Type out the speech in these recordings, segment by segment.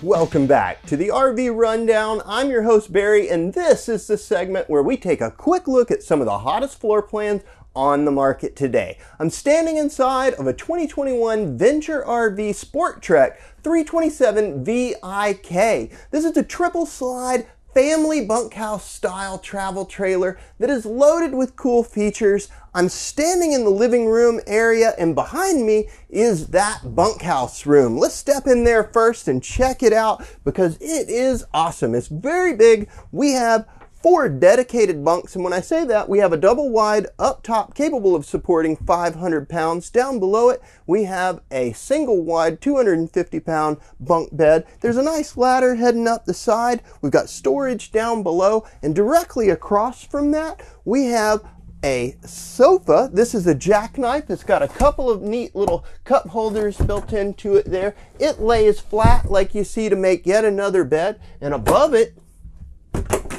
welcome back to the RV Rundown. I'm your host Barry, and this is the segment where we take a quick look at some of the hottest floor plans on the market today. I'm standing inside of a 2021 Venture SportTrek 327VIK. This is a triple slide family bunkhouse style travel trailer that is loaded with cool features. I'm standing in the living room area, and behind me is that bunkhouse room. Let's step in there first and check it out because it is awesome. It's very big. We have 4 dedicated bunks, and when I say that, we have a double wide up top capable of supporting 500 pounds. Down below it, we have a single wide 250 pound bunk bed. There's a nice ladder heading up the side. We've got storage down below, and directly across from that, we have a sofa. This is a jackknife. It's got a couple of neat little cup holders built into it there. It lays flat like you see to make yet another bed, and above it,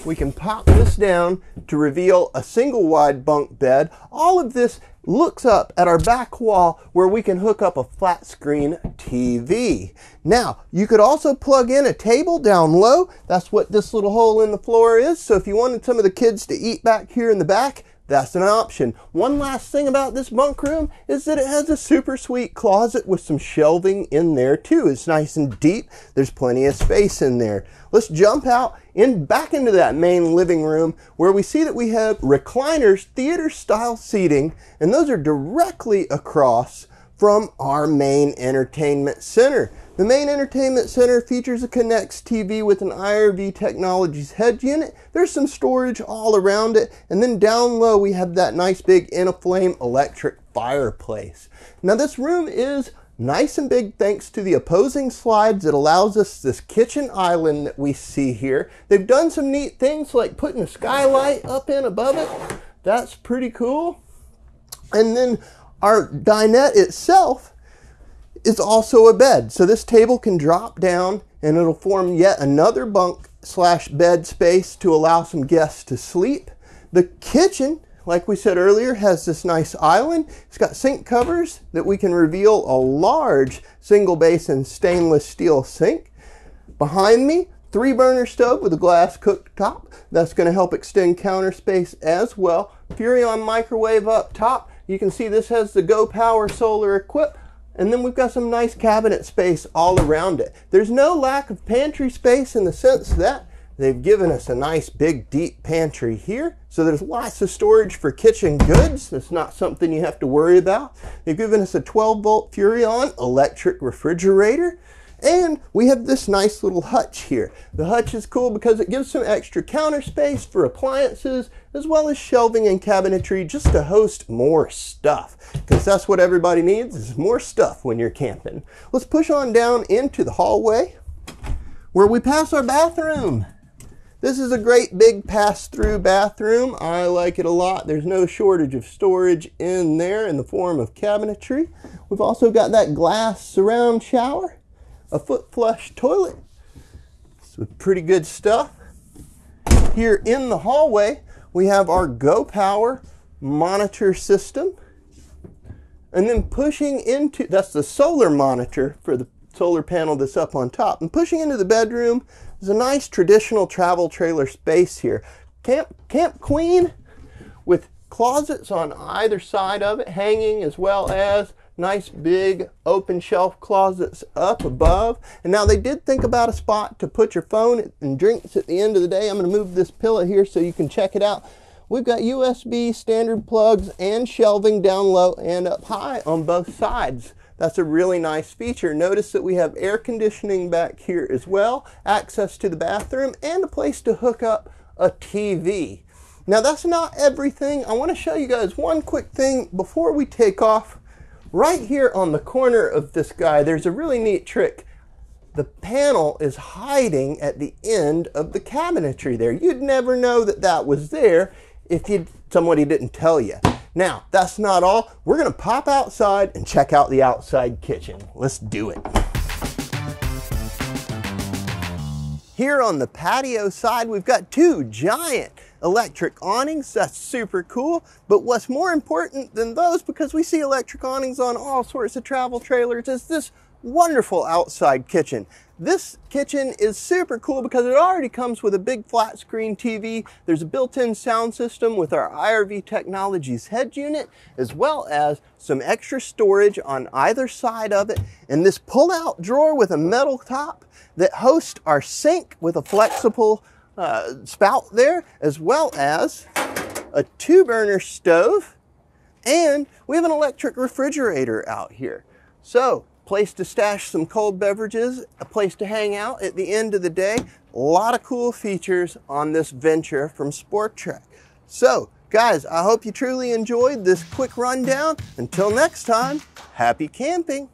we can pop this down to reveal a single wide bunk bed. All of this looks up at our back wall where we can hook up a flat screen TV. Now, you could also plug in a table down low. That's what this little hole in the floor is. So if you wanted some of the kids to eat back here in the back, that's an option. One last thing about this bunk room is that it has a super sweet closet with some shelving in there too. It's nice and deep. There's plenty of space in there. Let's jump out back into that main living room where we see that we have recliners, theater style seating, and those are directly across from our main entertainment center. The main entertainment center features a Connex TV with an IRV Technologies head unit. There's some storage all around it, and then down low we have that nice big in-a-flame electric fireplace. Now this room is nice and big thanks to the opposing slides that allows us this kitchen island that we see here. They've done some neat things like putting a skylight up in above it. That's pretty cool. And then our dinette itself is also a bed. So this table can drop down and it'll form yet another bunk / bed space to allow some guests to sleep. The kitchen, like we said earlier, has this nice island. It's got sink covers that we can reveal a large single basin stainless steel sink. Behind me, 3-burner stove with a glass cooktop. That's going to help extend counter space as well. Furrion microwave up top. You can see this has the Go Power solar equipped. And then we've got some nice cabinet space all around it. There's no lack of pantry space in the sense that they've given us a nice big deep pantry here. So there's lots of storage for kitchen goods. That's not something you have to worry about. They've given us a 12-volt Furrion electric refrigerator. And we have this nice little hutch here. The hutch is cool because it gives some extra counter space for appliances as well as shelving and cabinetry just to host more stuff. Because that's what everybody needs, is more stuff when you're camping. Let's push on down into the hallway where we pass our bathroom. This is a great big pass-through bathroom. I like it a lot. There's no shortage of storage in there in the form of cabinetry. We've also got that glass surround shower, a foot flush toilet. So pretty good stuff. Here in the hallway, we have our Go Power monitor system. And then pushing into, that's the solar monitor for the solar panel that's up on top. And pushing into the bedroom is a nice traditional travel trailer space here. Camp Queen with closets on either side of it, hanging, as well as nice big open shelf closets up above. And now they did think about a spot to put your phone and drinks at the end of the day. I'm going to move this pillow here so you can check it out. We've got USB standard plugs and shelving down low and up high on both sides. That's a really nice feature. Notice that we have air conditioning back here as well, access to the bathroom, and a place to hook up a TV. Now that's not everything. I want to show you guys one quick thing before we take off. Right here on the corner of this guy, there's a really neat trick. The panel is hiding at the end of the cabinetry there. You'd never know that that was there if somebody didn't tell you. Now, that's not all. We're going to pop outside and check out the outside kitchen. Let's do it. Here on the patio side, we've got 2 giant electric awnings. That's super cool. But what's more important than those, because we see electric awnings on all sorts of travel trailers, is this wonderful outside kitchen. This kitchen is super cool because it already comes with a big flat screen TV. There's a built-in sound system with our IRV Technologies head unit, as well as some extra storage on either side of it, and this pull-out drawer with a metal top that hosts our sink with a flexible spout there, as well as a 2-burner stove, and we have an electric refrigerator out here. So, place to stash some cold beverages, a place to hang out at the end of the day. A lot of cool features on this Venture from SportTrek. So, guys, I hope you truly enjoyed this quick rundown. Until next time, happy camping.